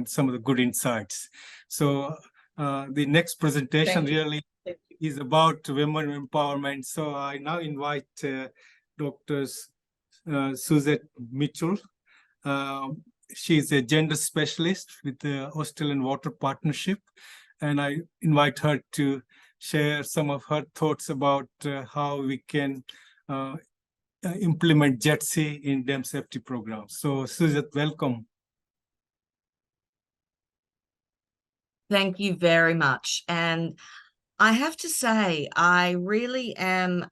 and some of the good insights. So the next presentation really is about women empowerment. So I now invite Dr. Suzette Mitchell. She's a gender specialist with the Australian Water Partnership, and I invite her to share some of her thoughts about how we can implement GEDSI in dam safety programs. So Suzette, welcome. Thank you very much. And I have to say, I really am,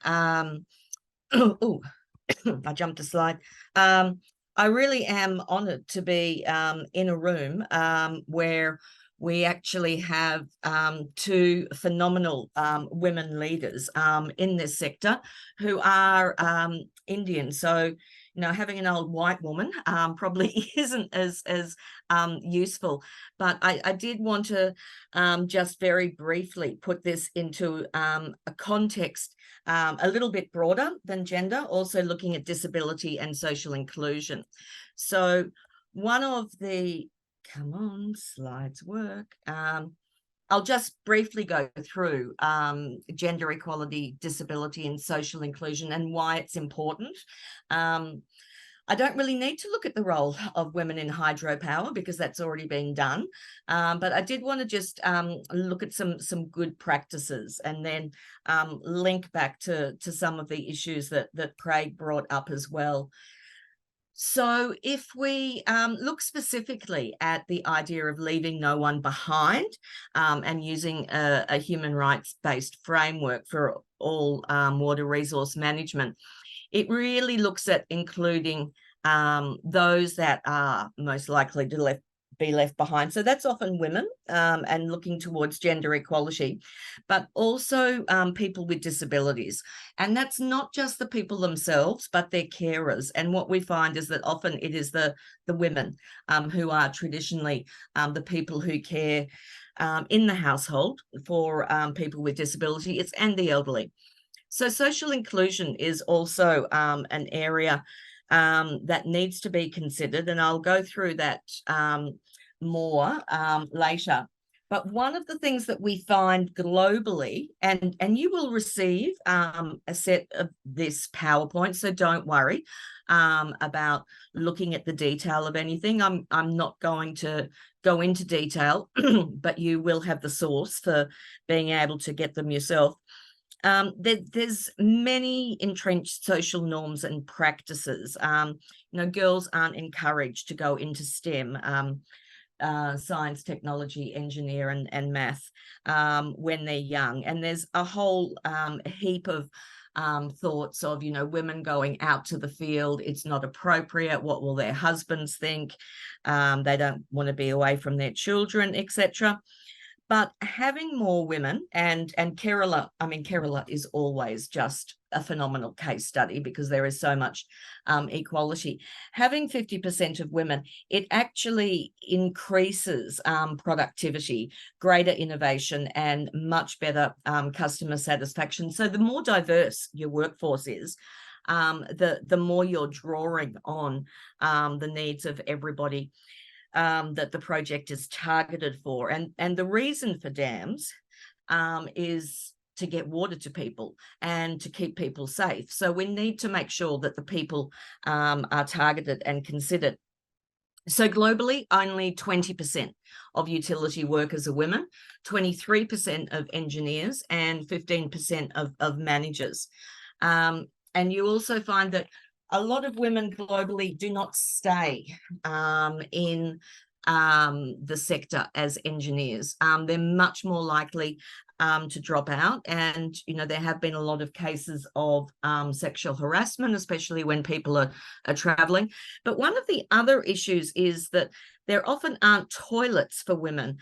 oh, I jumped a slide. I really am honoured to be in a room where we actually have two phenomenal women leaders in this sector who are Indian. So, you know, having an old white woman probably isn't as useful. But I did want to just very briefly put this into a context a little bit broader than gender, also looking at disability and social inclusion. So one of the, come on, slides work. I'll just briefly go through gender equality, disability and social inclusion and why it's important. I don't really need to look at the role of women in hydropower because that's already been done. But I did want to just look at some good practices and then link back to some of the issues that Craig brought up as well. So if we look specifically at the idea of leaving no one behind and using a human rights-based framework for all water resource management, it really looks at including those that are most likely to be left behind. So that's often women and looking towards gender equality, but also people with disabilities. And that's not just the people themselves, but their carers. And what we find is that often it is the women who are traditionally the people who care in the household for people with disability, and the elderly. So social inclusion is also an area that needs to be considered, and I'll go through that more later. But one of the things that we find globally, and you will receive a set of this PowerPoint, so don't worry about looking at the detail of anything. I'm not going to go into detail, but you will have the source for being able to get them yourself. There's many entrenched social norms and practices. You know, girls aren't encouraged to go into STEM, science, technology, engineer, and math when they're young. And there's a whole heap of thoughts of, you know, women going out to the field. It's not appropriate. What will their husbands think? They don't want to be away from their children, etc. But having more women, and Kerala, I mean, Kerala is always just a phenomenal case study because there is so much equality. Having 50% of women, it actually increases productivity, greater innovation, and much better customer satisfaction. So the more diverse your workforce is, the more you're drawing on the needs of everybody that the project is targeted for. And the reason for dams is to get water to people and to keep people safe. So we need to make sure that the people are targeted and considered. So globally, only 20% of utility workers are women, 23% of engineers, and 15% of managers. And you also find that a lot of women globally do not stay in the sector as engineers. They're much more likely to drop out. And, you know, there have been a lot of cases of sexual harassment, especially when people are traveling. But one of the other issues is that there often aren't toilets for women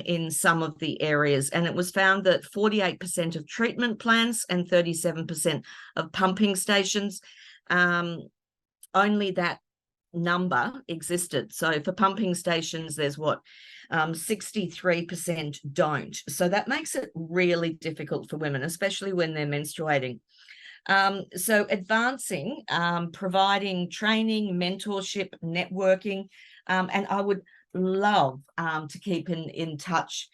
in some of the areas. And it was found that 48% of treatment plants and 37% of pumping stations, only that number existed. So for pumping stations, there's what, 63% don't. So that makes it really difficult for women, especially when they're menstruating. So advancing, providing training, mentorship, networking, and I would love to keep in touch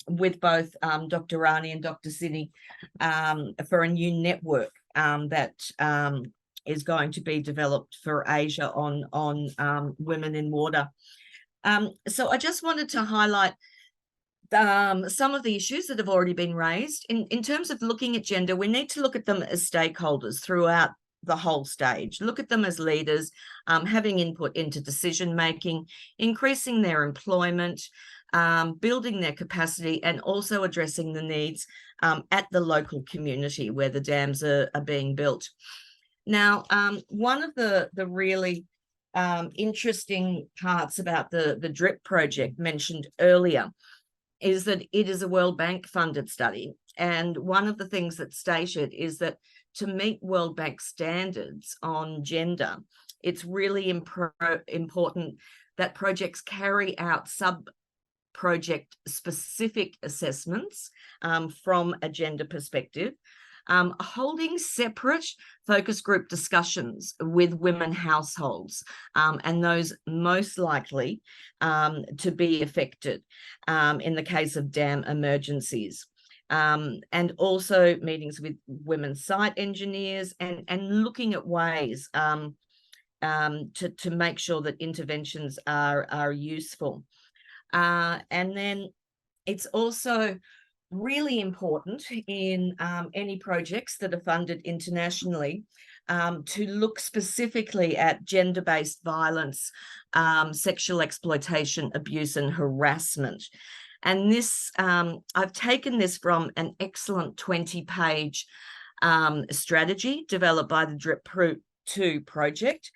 with both Dr. Rani and Dr. Sydney for a new network that is going to be developed for Asia on women in water. So I just wanted to highlight some of the issues that have already been raised. In terms of looking at gender, we need to look at them as stakeholders throughout the whole stage. Look at them as leaders, having input into decision making, increasing their employment, building their capacity, and also addressing the needs at the local community where the dams are being built. Now, one of the really interesting parts about the DRIP project mentioned earlier is that it is a World Bank funded study. And one of the things that's stated is that to meet World Bank standards on gender, it's really important that projects carry out sub-project specific assessments from a gender perspective, holding separate focus group discussions with women households and those most likely to be affected in the case of dam emergencies. And also meetings with women site engineers and looking at ways to make sure that interventions are useful. And then it's also really important in any projects that are funded internationally to look specifically at gender-based violence, sexual exploitation, abuse, and harassment. And this, I've taken this from an excellent 20-page strategy developed by the DRIP 2 project.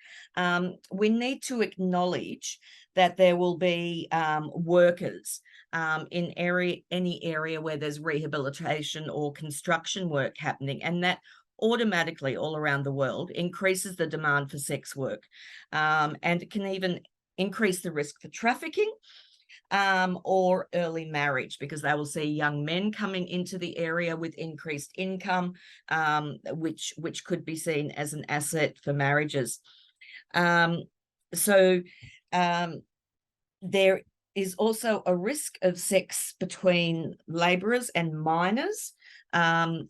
We need to acknowledge that there will be workers in any area where there's rehabilitation or construction work happening, and that automatically all around the world increases the demand for sex work, and it can even increase the risk for trafficking or early marriage, because they will see young men coming into the area with increased income, which could be seen as an asset for marriages. There is also a risk of sex between labourers and minors.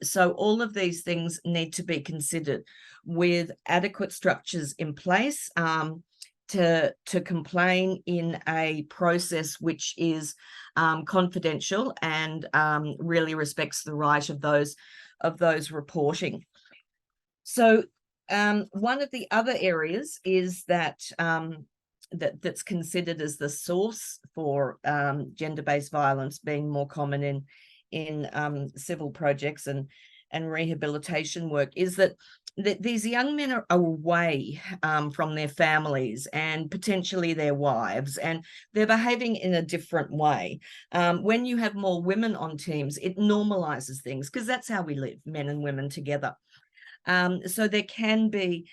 So all of these things need to be considered with adequate structures in place to complain in a process which is confidential and really respects the right of those reporting. So one of the other areas is that that's considered as the source for gender-based violence being more common in civil projects and rehabilitation work is that these young men are away from their families and potentially their wives, and they're behaving in a different way. When you have more women on teams, it normalizes things because that's how we live, men and women together. So there can be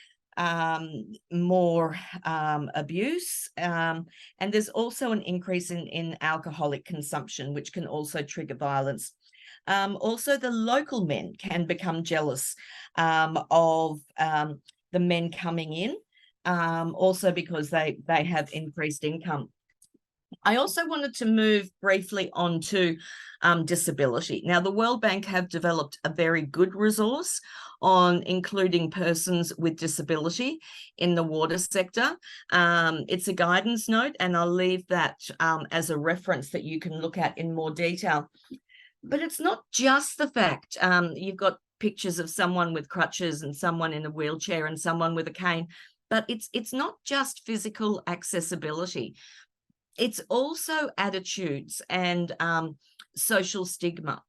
more abuse, and there's also an increase in alcoholic consumption, which can also trigger violence. Also, the local men can become jealous of the men coming in, also because they have increased income. I also wanted to move briefly on to disability. Now, the World Bank have developed a very good resource on including persons with disability in the water sector. It's a guidance note, and I'll leave that as a reference that you can look at in more detail. But it's not just the fact you've got pictures of someone with crutches and someone in a wheelchair and someone with a cane, but it's not just physical accessibility. It's also attitudes and social stigma.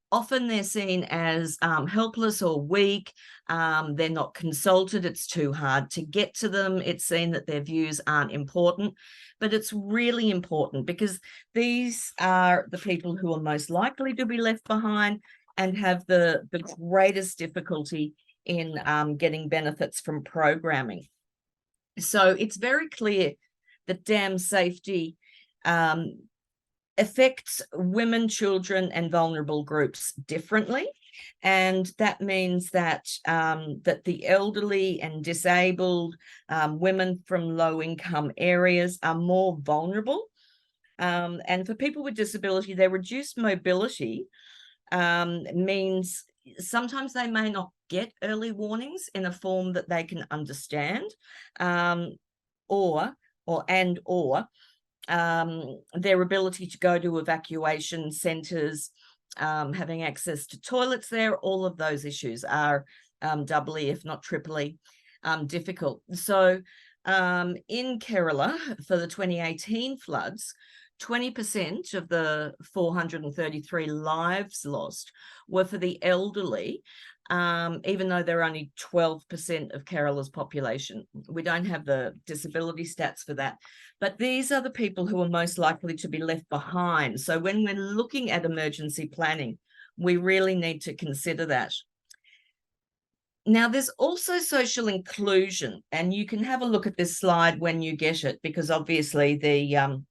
Often they're seen as helpless or weak. They're not consulted. It's too hard to get to them. It's seen that their views aren't important. But it's really important because these are the people who are most likely to be left behind and have the greatest difficulty in getting benefits from programming. So it's very clear that dam safety affects women, children, and vulnerable groups differently. And that means that that the elderly and disabled, women from low-income areas are more vulnerable. And for people with disability, their reduced mobility means sometimes they may not get early warnings in a form that they can understand, or their ability to go to evacuation centres, having access to toilets there, all of those issues are doubly, if not triply, difficult. So in Kerala, for the 2018 floods, 20% of the 433 lives lost were for the elderly, even though they're only 12% of Kerala's population. We don't have the disability stats for that. But these are the people who are most likely to be left behind. So when we're looking at emergency planning, we really need to consider that. Now, there's also social inclusion, and you can have a look at this slide when you get it, because obviously the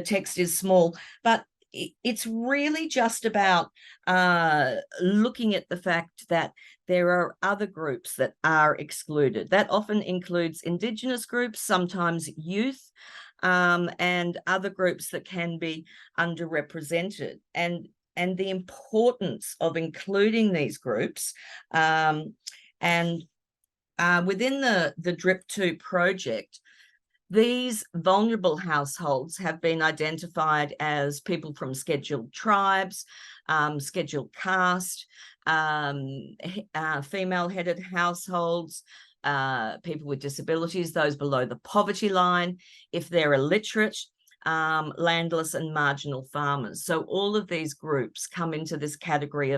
text is small, but it's really just about looking at the fact that there are other groups that are excluded. That often includes Indigenous groups, sometimes youth, and other groups that can be underrepresented. And the importance of including these groups, and within the DRIP2 project, these vulnerable households have been identified as people from scheduled tribes, scheduled caste, female-headed households, people with disabilities, those below the poverty line, if they're illiterate, landless and marginal farmers. So all of these groups come into this category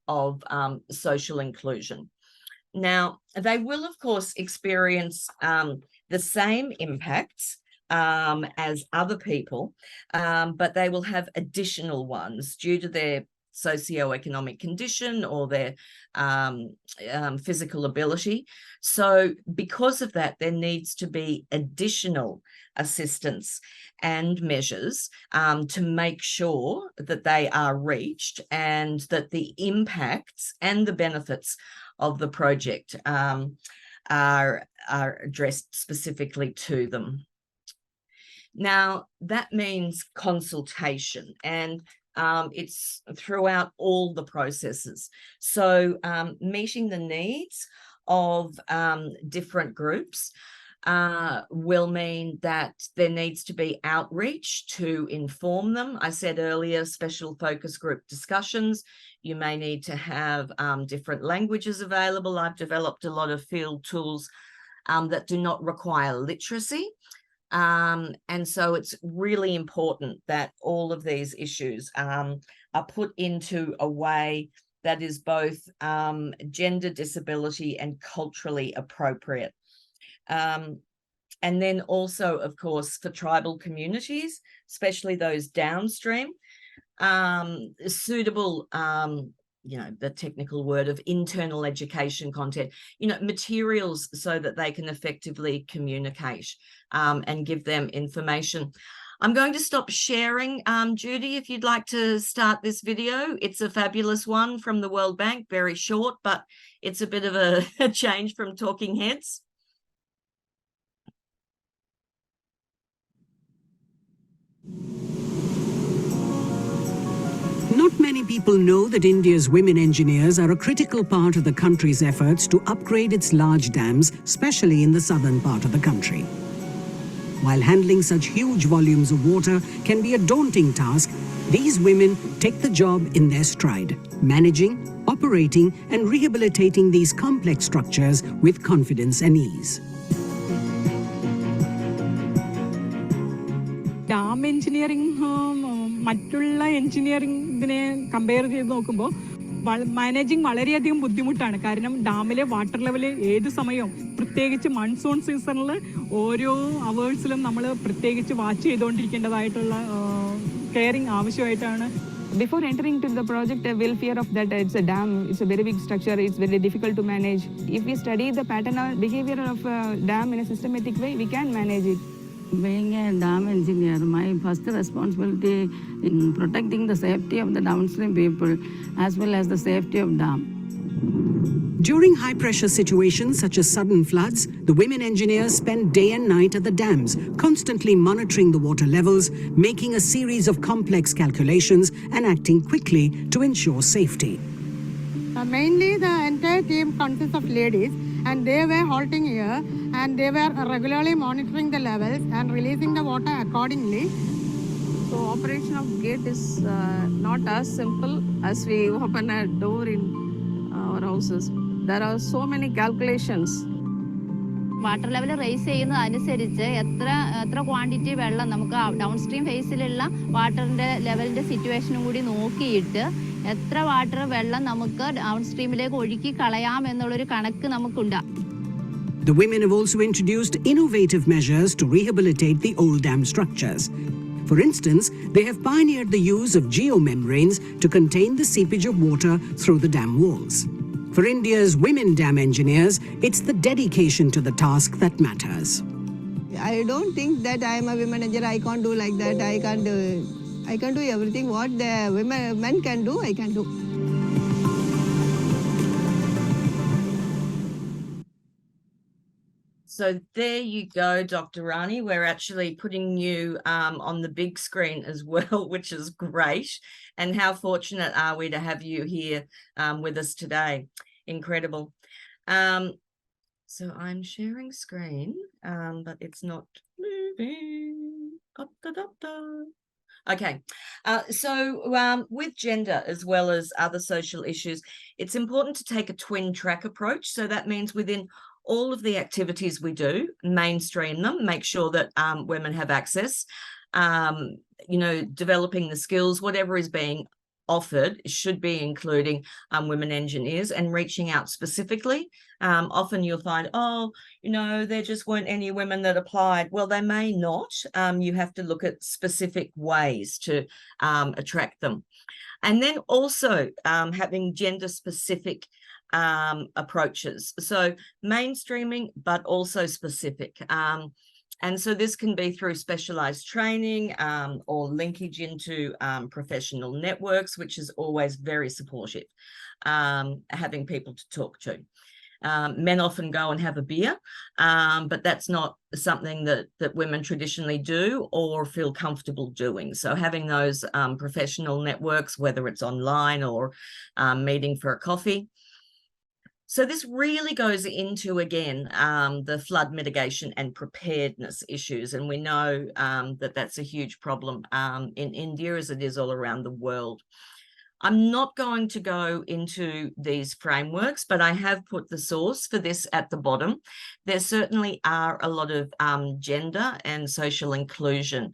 of social inclusion. Now, they will, of course, experience the same impacts as other people, but they will have additional ones due to their socioeconomic condition or their physical ability. So because of that, there needs to be additional assistance and measures to make sure that they are reached and that the impacts and the benefits of the project are addressed specifically to them. Now, that means consultation, and it's throughout all the processes. So meeting the needs of different groups will mean that there needs to be outreach to inform them. I said earlier, special focus group discussions. You may need to have different languages available. I've developed a lot of field tools that do not require literacy. And so it's really important that all of these issues are put into a way that is both gender, disability, and culturally appropriate. And then also, of course, for tribal communities, especially those downstream, suitable, the technical word of internal education content, materials so that they can effectively communicate and give them information. I'm going to stop sharing. Judy, if you'd like to start this video. It's a fabulous one from the World Bank, very short, but it's a bit of a change from talking heads. Not many people know that India's women engineers are a critical part of the country's efforts to upgrade its large dams, especially in the southern part of the country. While handling such huge volumes of water can be a daunting task, these women take the job in their stride, managing, operating, and rehabilitating these complex structures with confidence and ease. Dam engineering, മറ്റുള്ള എഞ്ചിനീയറിംഗിനെ compare ചെയ്ത് നോക്കുമ്പോൾ managing വളരെയധികം ബുദ്ധിമുട്ടാണ്. കാരണം ഡാമിലെ water level ഏത് സമയവും, പ്രത്യേകിച്ച് മൺസൂൺ സീസണിൽ ഓരോ അവേഴ്സിലും നമ്മൾ പ്രത്യേകിച്ച് വാച്ച് ചെയ്തുകൊണ്ടിരിക്കേണ്ടതായിട്ടുള്ള കെയറിങ് ആവശ്യമായിട്ടാണ്. Before entering to the project, we'll fear of that it's a dam, it's a very big structure, it's very difficult to manage. If we study the pattern or behavior of a dam in a systematic way, we can manage it. Being a dam engineer, my first responsibility in protecting the safety of the downstream people as well as the safety of dam. During high-pressure situations such as sudden floods, the women engineers spend day and night at the dams, constantly monitoring the water levels, making a series of complex calculations and acting quickly to ensure safety. Mainly the entire team consists of ladies, and they were halting here and they were regularly monitoring the levels and releasing the water accordingly. So operation of gate is not as simple as we open a door in our houses. There are so many calculations. Water level raise ചെയ്യുന്നത് അനുസരിച്ച് എത്ര quantity വെള്ളം നമുക്ക് down stream ഫേസിലുള്ള വാട്ടറിന്റെ ലെവലിന്റെ സിറ്റുവേഷനും കൂടി നോക്കിയിട്ട് എത്ര water വെള്ളം നമുക്ക് ഡൗൺ സ്ട്രീമിലേക്ക് ഒഴുക്കി കളയാം എന്നുള്ളൊരു കണക്ക് നമുക്കുണ്ട്. The women have also introduced innovative measures to rehabilitate the old dam structures. For instance, they have pioneered the use of geomembranes to contain the seepage of water through the dam walls. For India's women dam engineers, it's the dedication to the task that matters. I don't think that I am a women engineer. I can't do like that. I can do everything what the men can do, I can do. So there you go, Dr. Rani. We're actually putting you on the big screen as well, which is great. And how fortunate are we to have you here with us today? Incredible. So I'm sharing screen, but it's not moving. Okay, so with gender as well as other social issues, it's important to take a twin track approach. So that means within all of the activities we do, mainstream them, make sure that women have access, developing the skills, whatever is being offered should be including women engineers and reaching out specifically. Often you'll find, there just weren't any women that applied. Well, they may not. You have to look at specific ways to attract them. And then also having gender specific approaches. So mainstreaming, but also specific. And so this can be through specialized training or linkage into professional networks, which is always very supportive, having people to talk to. Men often go and have a beer, but that's not something that women traditionally do or feel comfortable doing. So having those professional networks, whether it's online or meeting for a coffee. So this really goes into, again, the flood mitigation and preparedness issues. And we know that that's a huge problem in India as it is all around the world. I'm not going to go into these frameworks, but I have put the source for this at the bottom. There certainly are a lot of gender and social inclusion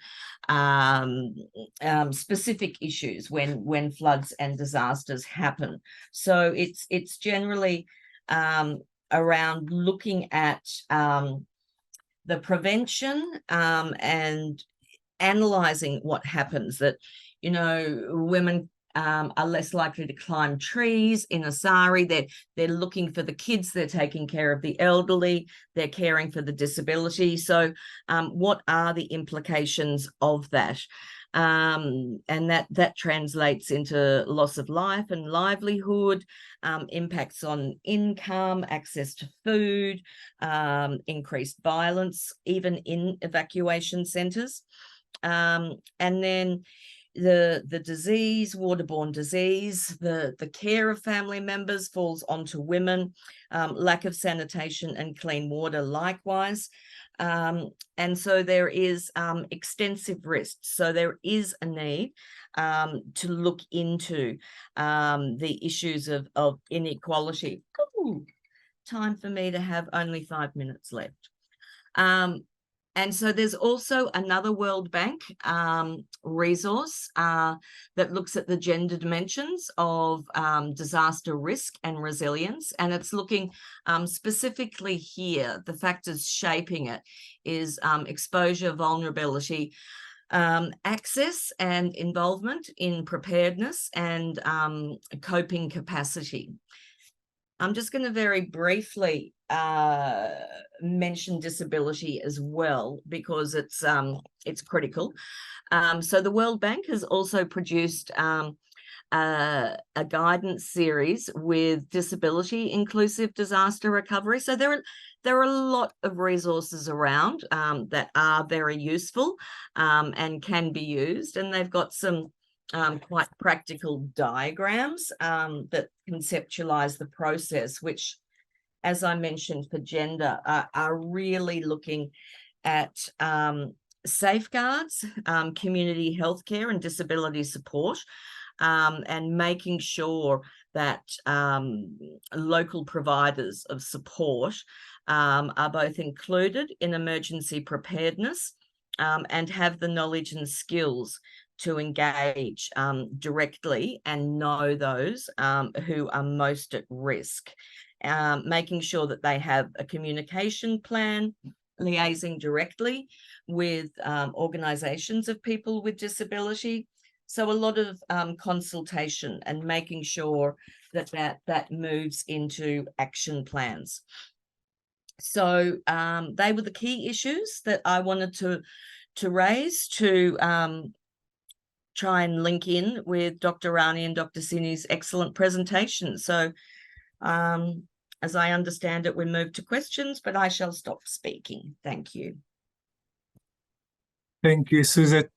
specific issues when floods and disasters happen. So it's generally around looking at the prevention and analysing what happens, that, women are less likely to climb trees in a sari. They're looking for the kids, they're taking care of the elderly, they're caring for the disability. So what are the implications of that? And that translates into loss of life and livelihood, impacts on income, access to food, increased violence, even in evacuation centres. And then the disease, waterborne disease, the care of family members falls onto women, lack of sanitation and clean water likewise. And so there is extensive risks. So there is a need to look into the issues of inequality. Ooh, time for me to have only 5 minutes left. And so there's also another World Bank resource that looks at the gender dimensions of disaster risk and resilience. And it's looking specifically here, the factors shaping it is exposure, vulnerability, access and involvement in preparedness, and coping capacity. I'm just going to very briefly mention disability as well, because it's critical. So the World Bank has also produced a guidance series with disability inclusive disaster recovery. So there are a lot of resources around that are very useful and can be used, and they've got some quite practical diagrams that conceptualize the process, which, as I mentioned for gender, are really looking at safeguards, community healthcare and disability support, and making sure that local providers of support are both included in emergency preparedness and have the knowledge and skills to engage directly and know those who are most at risk, making sure that they have a communication plan, liaising directly with organisations of people with disability. So a lot of consultation and making sure that moves into action plans. So they were the key issues that I wanted to raise to try and link in with Dr. Rani and Dr. Sini's excellent presentation. So as I understand it, we move to questions, but I shall stop speaking. Thank you. Thank you, Suzette.